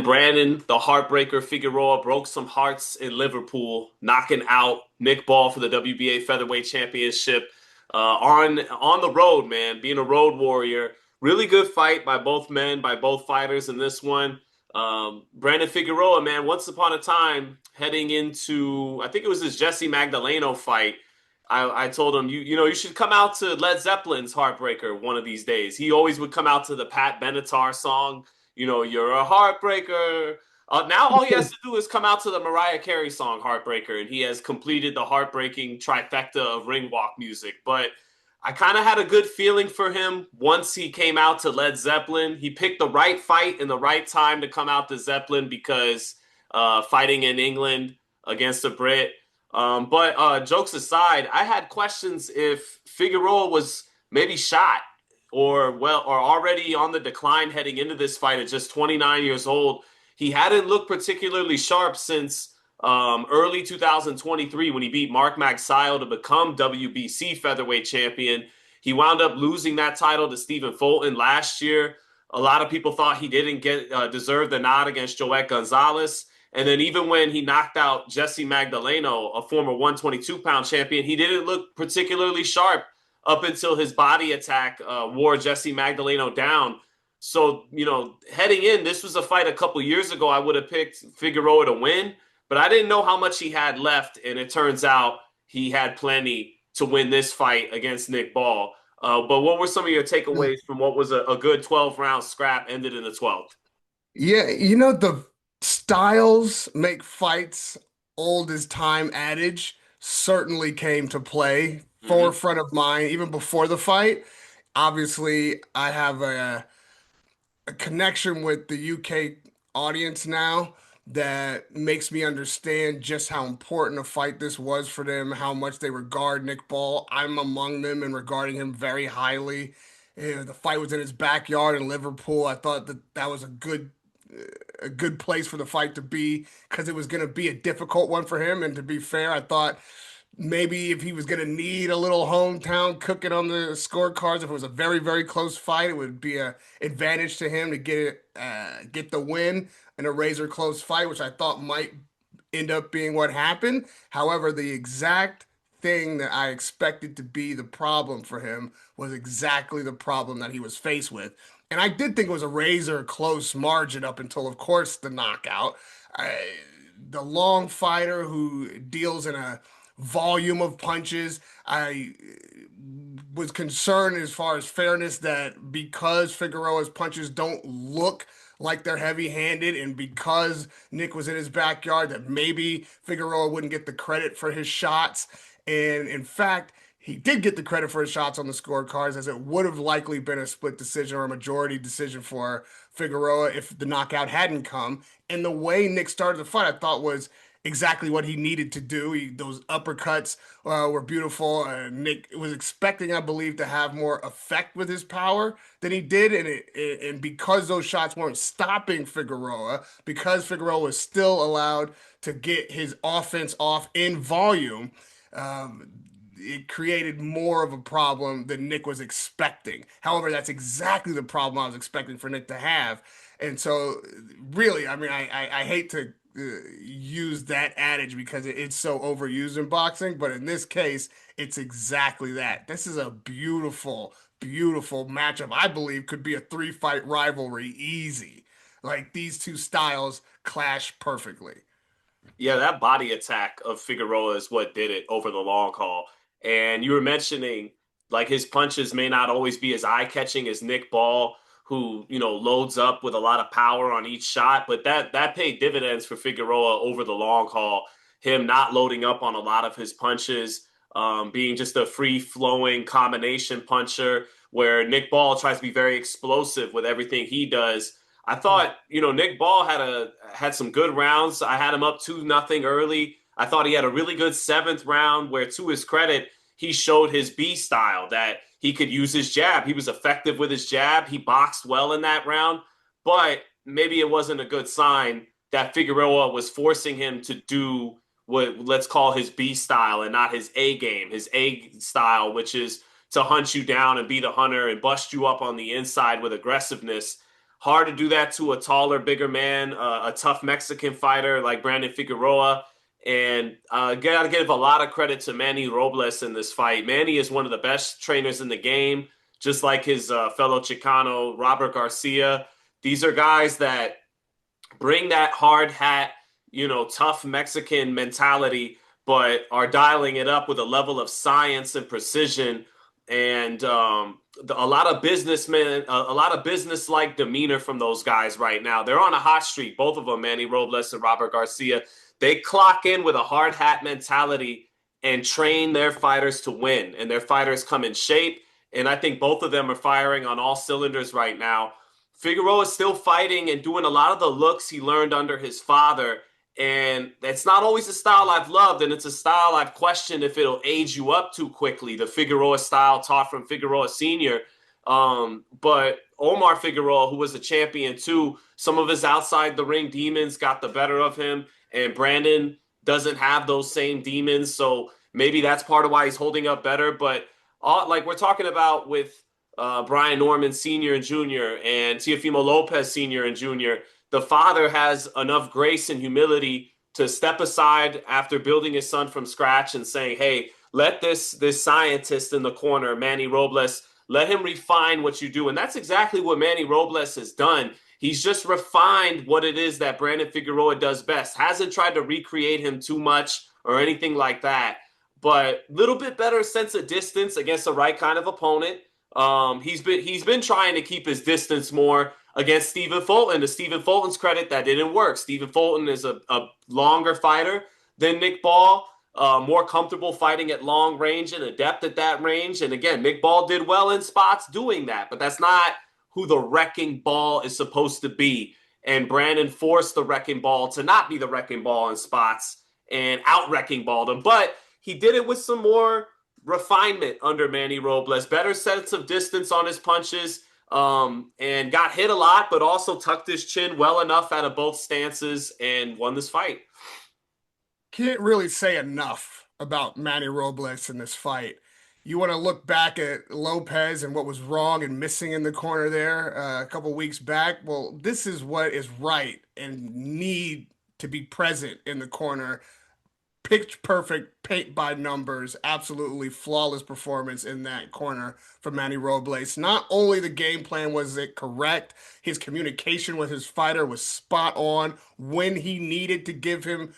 Brandon, the Heartbreaker Figueroa, broke some hearts in Liverpool, knocking out Nick Ball for the WBA Featherweight Championship on the road, man, being a road warrior. Really good fight by both men, by both fighters in this one. Brandon Figueroa, man, once upon a time, heading into, I think it was this Jesse Magdaleno fight. I told him, you should come out to Led Zeppelin's Heartbreaker one of these days. He always would come out to the Pat Benatar song, you're a heartbreaker. Now all he has to do is come out to the Mariah Carey song Heartbreaker, and he has completed the heartbreaking trifecta of ring walk music. But I kind of had a good feeling for him once he came out to Led Zeppelin. He picked the right fight and the right time to come out to Zeppelin because fighting in England against a Brit. But jokes aside, I had questions if Figueroa was maybe shot or already on the decline heading into this fight at just 29 years old. He hadn't looked particularly sharp since early 2023 when he beat Mark Magsayo to become WBC featherweight champion. He wound up losing that title to Stephen Fulton last year. A lot of people thought he didn't get deserve the nod against Joet Gonzalez. And then even when he knocked out Jesse Magdaleno, a former 122-pound champion, he didn't look particularly sharp up until his body attack wore Jesse Magdaleno down. So, heading in, this was a fight a couple years ago. I would have picked Figueroa to win, but I didn't know how much he had left. And it turns out he had plenty to win this fight against Nick Ball. But what were some of your takeaways from what was a good 12-round scrap ended in the 12th? Yeah, the styles make fights old as time adage certainly came to play Mm-hmm. forefront of mind even before the fight. Obviously, I have a connection with the UK audience now that makes me understand just how important a fight this was for them, how much they regard Nick Ball. I'm among them and regarding him very highly. The fight was in his backyard in Liverpool. I thought that was a good place for the fight to be because it was going to be a difficult one for him. And to be fair, I thought maybe if he was going to need a little hometown cooking on the scorecards, if it was a very, very close fight, it would be a advantage to him to get the win in a razor close fight, which I thought might end up being what happened. However, the exact thing that I expected to be the problem for him was exactly the problem that he was faced with. And I did think it was a razor close margin up until, of course, the knockout. The long fighter who deals in a volume of punches. I was concerned as far as fairness that because Figueroa's punches don't look like they're heavy-handed and because Nick was in his backyard that maybe Figueroa wouldn't get the credit for his shots. And in fact, he did get the credit for his shots on the scorecards as it would have likely been a split decision or a majority decision for Figueroa if the knockout hadn't come. And the way Nick started the fight, I thought was exactly what he needed to do. Those uppercuts were beautiful. Nick was expecting, I believe, to have more effect with his power than he did, and because those shots weren't stopping Figueroa, because Figueroa was still allowed to get his offense off in volume. Um, it created more of a problem than Nick was expecting. However, that's exactly the problem I was expecting for Nick to have. And so, really, I mean, I hate to use that adage because it's so overused in boxing, but in this case, it's exactly that. This is a beautiful, beautiful matchup. I believe could be a three-fight rivalry easy. Like these two styles clash perfectly. Yeah, that body attack of Figueroa is what did it over the long haul. And you were mentioning like his punches may not always be as eye-catching as Nick Ball, who, loads up with a lot of power on each shot, but that paid dividends for Figueroa over the long haul. Him not loading up on a lot of his punches, being just a free-flowing combination puncher, where Nick Ball tries to be very explosive with everything he does. I thought, Nick Ball had some good rounds. I had him up 2-0 early. I thought he had a really good seventh round where, to his credit, he showed his B style that he could use his jab. He was effective with his jab. He boxed well in that round, but maybe it wasn't a good sign that Figueroa was forcing him to do what let's call his B style and not his A game, his A style, which is to hunt you down and be the hunter and bust you up on the inside with aggressiveness. Hard to do that to a taller, bigger man, a tough Mexican fighter like Brandon Figueroa. And got to give a lot of credit to Manny Robles in this fight. Manny is one of the best trainers in the game, just like his fellow Chicano, Robert Garcia. These are guys that bring that hard hat, tough Mexican mentality, but are dialing it up with a level of science and precision and a lot of businessmen, a lot of business-like demeanor from those guys right now. They're on a hot streak, both of them, Manny Robles and Robert Garcia. They clock in with a hard hat mentality and train their fighters to win, and their fighters come in shape. And I think both of them are firing on all cylinders right now. Figueroa is still fighting and doing a lot of the looks he learned under his father. And that's not always a style I've loved, and it's a style I've questioned if it'll age you up too quickly. The Figueroa style taught from Figueroa Sr. But Omar Figueroa, who was a champion too, some of his outside the ring demons got the better of him, and Brandon doesn't have those same demons. So maybe that's part of why he's holding up better. But like we're talking about with Brian Norman Sr. and Jr. and Teofimo Lopez Sr. and Jr., the father has enough grace and humility to step aside after building his son from scratch and saying, hey, let this scientist in the corner, Manny Robles, let him refine what you do. And that's exactly what Manny Robles has done. He's just refined what it is that Brandon Figueroa does best. Hasn't tried to recreate him too much or anything like that, but a little bit better sense of distance against the right kind of opponent. He's been trying to keep his distance more against Stephen Fulton. To Stephen Fulton's credit, that didn't work. Stephen Fulton is a longer fighter than Nick Ball, more comfortable fighting at long range and adept at that range. And again, Nick Ball did well in spots doing that, but that's not who the wrecking ball is supposed to be. And Brandon forced the wrecking ball to not be the wrecking ball in spots and out-wrecking balled him. But he did it with some more refinement under Manny Robles, better sense of distance on his punches, and got hit a lot, but also tucked his chin well enough out of both stances and won this fight. Can't really say enough about Manny Robles in this fight. You want to look back at Lopez and what was wrong and missing in the corner there a couple weeks back. Well, this is what is right and need to be present in the corner. Pitch perfect, paint by numbers, absolutely flawless performance in that corner for Manny Robles. Not only the game plan was it correct, his communication with his fighter was spot on. When he needed to give him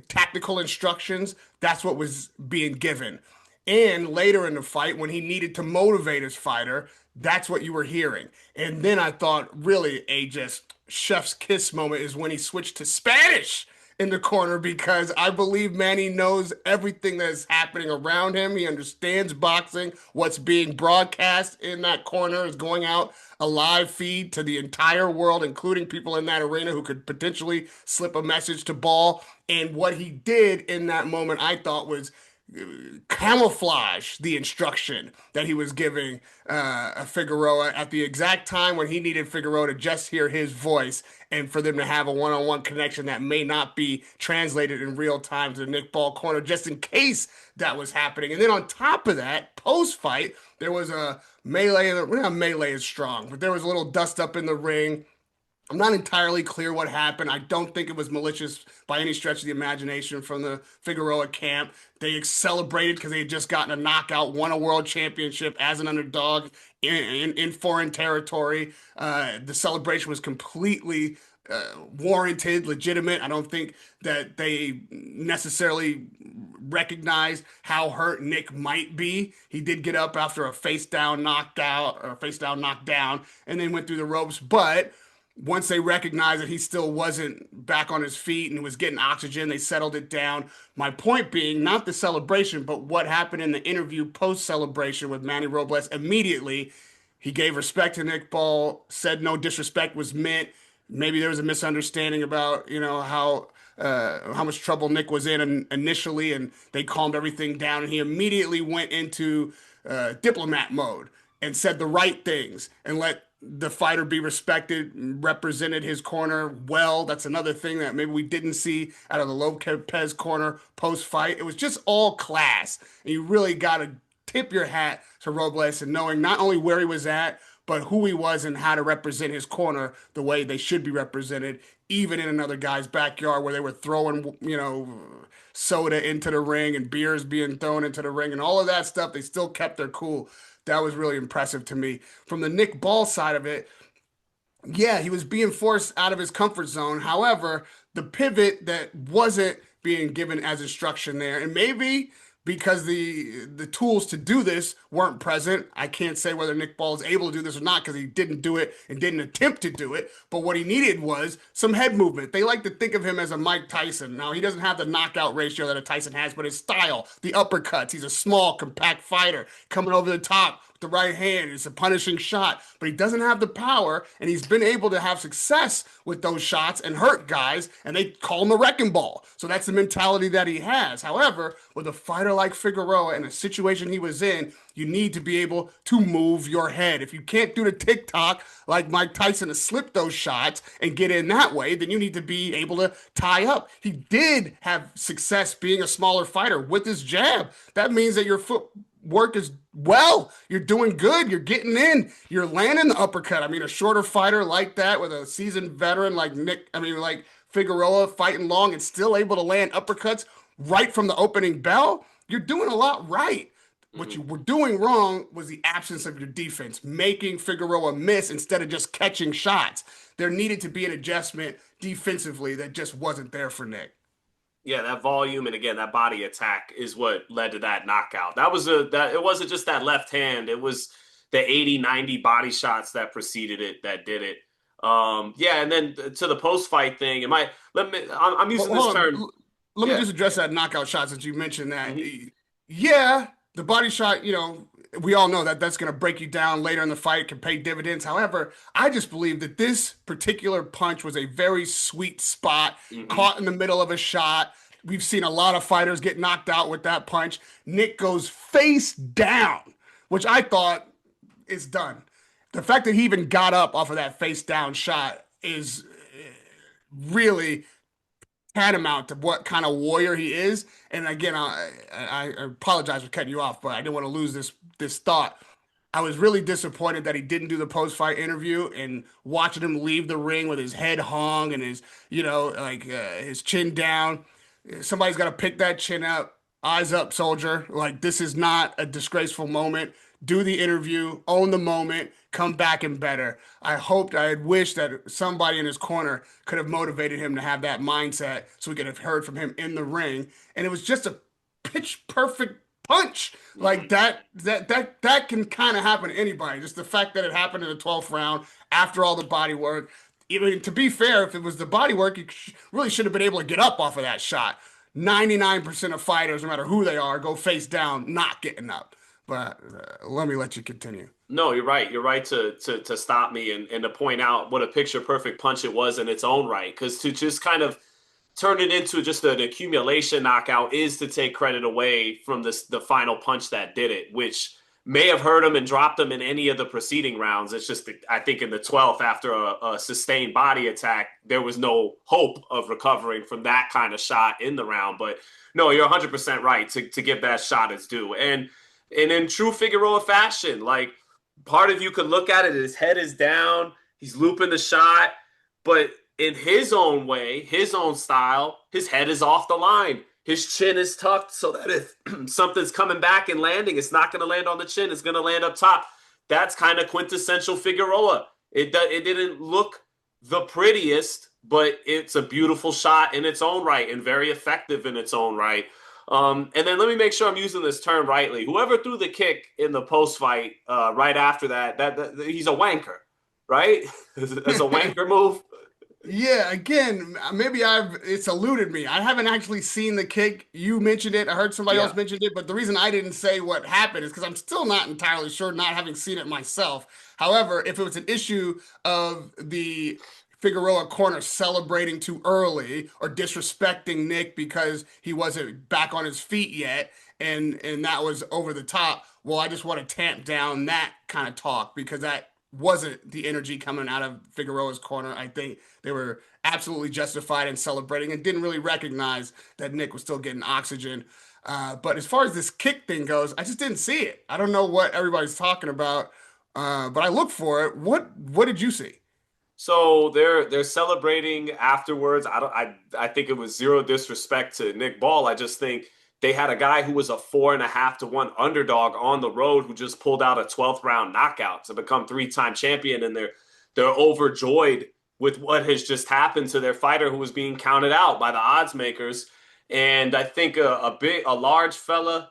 tactical instructions, that's what was being given. And later in the fight, when he needed to motivate his fighter, that's what you were hearing. And then I thought, really, a just chef's kiss moment is when he switched to Spanish in the corner, because I believe Manny knows everything that is happening around him. He understands boxing. What's being broadcast in that corner is going out a live feed to the entire world, including people in that arena who could potentially slip a message to Ball. And what he did in that moment, I thought, was camouflage the instruction that he was giving Figueroa at the exact time when he needed Figueroa to just hear his voice and for them to have a one-on-one connection that may not be translated in real time to the Nick Ball corner, just in case that was happening. And then on top of that, post-fight, there was a melee. Not melee is strong, but there was a little dust up in the ring. I'm not entirely clear what happened. I don't think it was malicious by any stretch of the imagination from the Figueroa camp. They celebrated because they had just gotten a knockout, won a world championship as an underdog in foreign territory. The celebration was completely warranted, legitimate. I don't think that they necessarily recognized how hurt Nick might be. He did get up after a face down knockdown, and then went through the ropes, but once they recognized that he still wasn't back on his feet and was getting oxygen, they settled it down. My point being, not the celebration, but what happened in the interview post-celebration with Manny Robles. Immediately, he gave respect to Nick Ball, said no disrespect was meant. Maybe there was a misunderstanding about, how much trouble Nick was in initially, and they calmed everything down. And he immediately went into diplomat mode and said the right things and let the fighter be respected, represented his corner well. That's another thing that maybe we didn't see out of the Lopez corner post-fight. It was just all class. And you really got to tip your hat to Robles and knowing not only where he was at, but who he was and how to represent his corner the way they should be represented, even in another guy's backyard where they were throwing, soda into the ring and beers being thrown into the ring and all of that stuff. They still kept their cool. That was really impressive to me. From the Nick Ball side of it, yeah, he was being forced out of his comfort zone. However, the pivot that wasn't being given as instruction there, and maybe because the tools to do this weren't present. I can't say whether Nick Ball is able to do this or not because he didn't do it and didn't attempt to do it. But what he needed was some head movement. They like to think of him as a Mike Tyson. Now, he doesn't have the knockout ratio that a Tyson has, but his style, the uppercuts, he's a small, compact fighter coming over the top the right hand. It's a punishing shot, but he doesn't have the power, and he's been able to have success with those shots and hurt guys, and they call him a wrecking ball. So that's the mentality that he has. However, with a fighter like Figueroa and a situation he was in, you need to be able to move your head. If you can't do the TikTok like Mike Tyson to slip those shots and get in that way, then you need to be able to tie up. He did have success being a smaller fighter with his jab. That means that your footwork is you're doing good. You're getting in. You're landing the uppercut. I mean, a shorter fighter like that with a seasoned veteran like Figueroa fighting long and still able to land uppercuts right from the opening bell, you're doing a lot right. What you were doing wrong was the absence of your defense, making Figueroa miss instead of just catching shots. There needed to be an adjustment defensively that just wasn't there for Nick. Yeah, that volume and again that body attack is what led to that knockout. That it wasn't just that left hand, it was the 80, 90 body shots that preceded it that did it. Yeah, and then to the post fight thing, I'm using this term. Let me Yeah. just address that knockout shot since you mentioned that. Mhm. Yeah, the body shot, we all know that that's going to break you down later in the fight, can pay dividends. However, I just believe that this particular punch was a very sweet spot, Mhm. caught in the middle of a shot. We've seen a lot of fighters get knocked out with that punch. Nick goes face down, which I thought is done. The fact that he even got up off of that face down shot is really tantamount to what kind of warrior he is. And again, I apologize for cutting you off, but I didn't want to lose this thought. I was really disappointed that he didn't do the post-fight interview and watching him leave the ring with his head hung and his, his chin down. Somebody's got to pick that chin up. Eyes up, soldier. Like, this is not a disgraceful moment. Do the interview, own the moment, come back and better. I had wished that somebody in his corner could have motivated him to have that mindset so we could have heard from him in the ring. And it was just a pitch perfect punch. Like Mhm. that can kind of happen to anybody. Just the fact that it happened in the 12th round after all the body work. Even to be fair, if it was the body work, you really should have been able to get up off of that shot. 99% of fighters, no matter who they are, go face down, not getting up. But let me let you continue. No, you're right. You're right to stop me and to point out what a picture perfect punch it was in its own right. Because to just kind of turn it into just an accumulation knockout is to take credit away from the final punch that did it, which may have hurt him and dropped him in any of the preceding rounds. It's just I think in the 12th, after a sustained body attack, there was no hope of recovering from that kind of shot in the round. But no, you're 100% right to give that shot its due. And in true Figueroa fashion, like part of you could look at it, his head is down, he's looping the shot, but in his own way, his own style, his head is off the line. His chin is tucked so that if something's coming back and landing, it's not going to land on the chin, it's going to land up top. That's kind of quintessential Figueroa. It didn't look the prettiest, but it's a beautiful shot in its own right and very effective in its own right. And then let me make sure I'm using this term rightly. Whoever threw the kick in the post fight right after that, he's a wanker, right? As a wanker move. Yeah, again, maybe it's eluded me. I haven't actually seen the kick. You mentioned it. I heard somebody else Yeah. mention it, but the reason I didn't say what happened is because I'm still not entirely sure, not having seen it myself. However, if it was an issue of the Figueroa corner celebrating too early or disrespecting Nick because he wasn't back on his feet yet, and that was over the top, well, I just want to tamp down that kind of talk because that wasn't the energy coming out of Figueroa's corner. I think they were absolutely justified in celebrating and didn't really recognize that Nick was still getting oxygen. But as far as this kick thing goes, I just didn't see it. I don't know what everybody's talking about. But I looked for it. What did you see? So they're celebrating afterwards. I think it was zero disrespect to Nick Ball. I just think they had a guy who was a 4.5 to 1 underdog on the road who just pulled out a 12th round knockout to become three-time champion, and they're overjoyed with what has just happened to their fighter who was being counted out by the odds makers. And I think a large fella,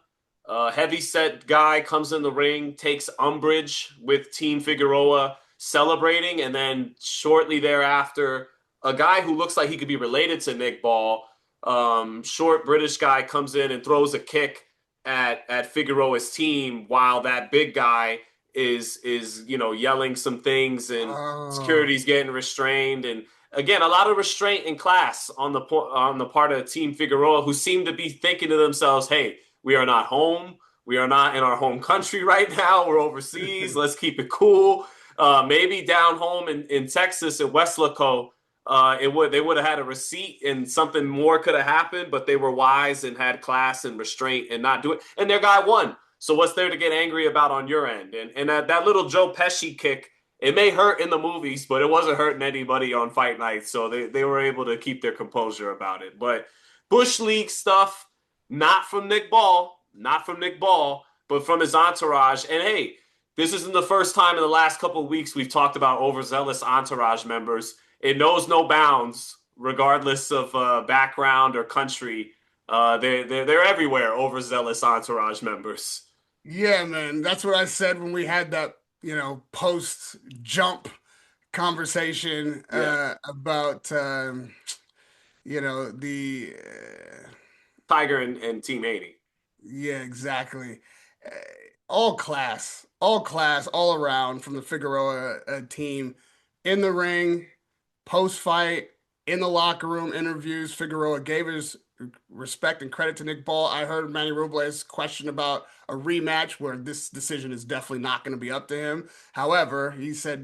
heavy set guy comes in the ring, takes umbrage with Team Figueroa celebrating, and then shortly thereafter, a guy who looks like he could be related to Nick Ball, short British guy, comes in and throws a kick at Figueroa's team, while that big guy is yelling some things, and Oh, security's getting restrained. And again, a lot of restraint and class on the part of Team Figueroa, who seem to be thinking to themselves, "Hey, we are not home. We are not in our home country right now. We're overseas. Let's keep it cool." Maybe down home in Texas at Westlaco, they would have had a receipt and something more could have happened, but they were wise and had class and restraint and not do it. And their guy won. So what's there to get angry about on your end? And that little Joe Pesci kick, it may hurt in the movies, but it wasn't hurting anybody on fight night. So they were able to keep their composure about it. But Bush League stuff, not from Nick Ball, not from Nick Ball, but from his entourage. And hey, this isn't the first time in the last couple of weeks we've talked about overzealous entourage members. It knows no bounds, regardless of background or country. They're everywhere. Overzealous entourage members. yeah, man. That's what I said when we had that, post jump conversation Yeah, about the Tiger and Team 80. yeah, exactly. Uh, all class, all around from the Figueroa team in the ring, post fight, in the locker room interviews. Figueroa gave his respect and credit to Nick Ball. I heard Manny Robles question about a rematch where this decision is definitely not going to be up to him. However, he said,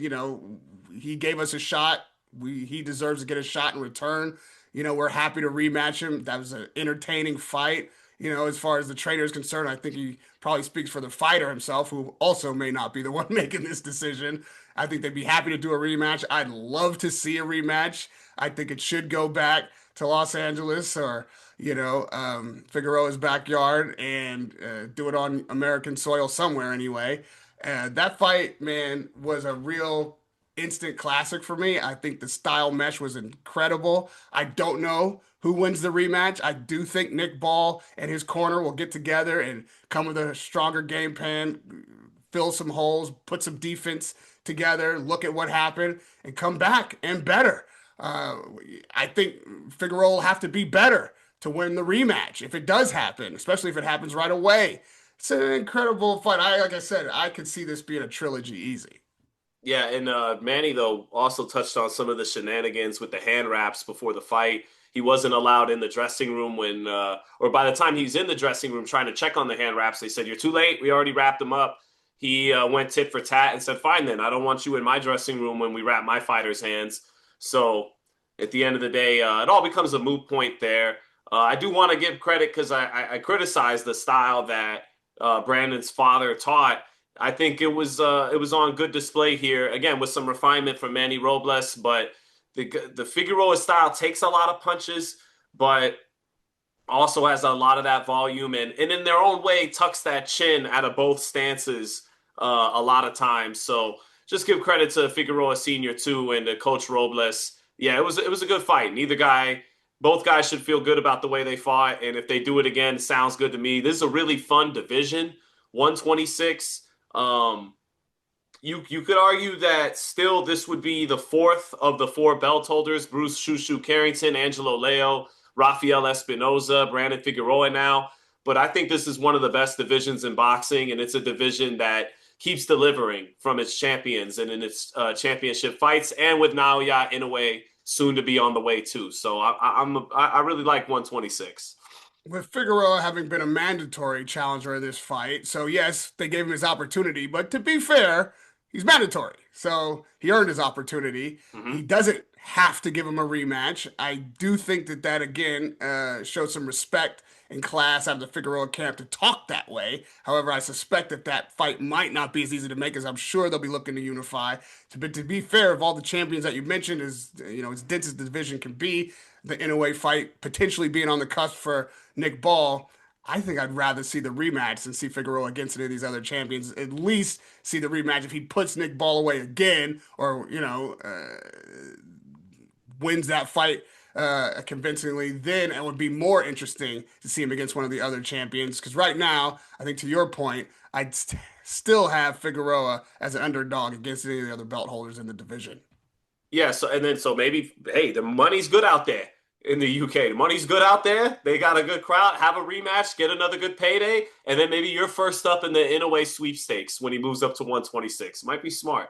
he gave us a shot. He deserves to get a shot in return. We're happy to rematch him. That was an entertaining fight. As far as the trainer is concerned, I think he probably speaks for the fighter himself, who also may not be the one making this decision. I think they'd be happy to do a rematch. I'd love to see a rematch. I think it should go back to Los Angeles or, Figueroa's backyard and do it on American soil somewhere anyway. That fight, man, was a real instant classic for me. I think the style mesh was incredible. I don't know who wins the rematch. I do think Nick Ball and his corner will get together and come with a stronger game plan, fill some holes, put some defense together, look at what happened, and come back and better. Uh, I think Figueroa will have to be better to win the rematch if it does happen, especially if it happens right away. It's an incredible fight. Like I said, I could see this being a trilogy easy. Yeah, and Manny though also touched on some of the shenanigans with the hand wraps before the fight. He wasn't allowed in the dressing room or by the time he was in the dressing room trying to check on the hand wraps, they said, "You're too late. We already wrapped them up." He went tit for tat and said, "Fine then. I don't want you in my dressing room when we wrap my fighters' hands." So at the end of the day, it all becomes a moot point there. I do want to give credit because I criticize the style that Brandon's father taught. I think it was on good display here again with some refinement from Manny Robles, but the Figueroa style takes a lot of punches, but also has a lot of that volume and in their own way tucks that chin out of both stances a lot of times. So just give credit to Figueroa Senior too and to Coach Robles. Yeah, it was a good fight. Both guys should feel good about the way they fought, and if they do it again, sounds good to me. This is a really fun division, 126. You could argue that still this would be the fourth of the four belt holders: Bruce Shushu Carrington, Angelo Leo, Rafael Espinoza, Brandon Figueroa now. But I think this is one of the best divisions in boxing, and it's a division that keeps delivering from its champions and in its championship fights, and with Naoya Inoue soon to be on the way too. So I really like 126. With Figueroa having been a mandatory challenger in this fight, so yes, they gave him his opportunity, but to be fair, he's mandatory. So he earned his opportunity. He Mm-hmm. doesn't have to give him a rematch. I do think that again shows some respect and class out of the Figueroa camp to talk that way. However, I suspect that fight might not be as easy to make as I'm sure they'll be looking to unify. But to be fair, of all the champions that you mentioned, as dense as the division can be, the Inoue fight potentially being on the cusp for Nick Ball. I think I'd rather see the rematch than see Figueroa against any of these other champions. At least see the rematch if he puts Nick Ball away again, or wins that fight convincingly. Then it would be more interesting to see him against one of the other champions. Because right now, I think to your point, I'd still have Figueroa as an underdog against any of the other belt holders in the division. Yeah, so maybe hey, the money's good out there in the UK. The money's good out there. They got a good crowd. Have a rematch, get another good payday, and then maybe you're first up in the Inoue sweepstakes when he moves up to 126. Might be smart.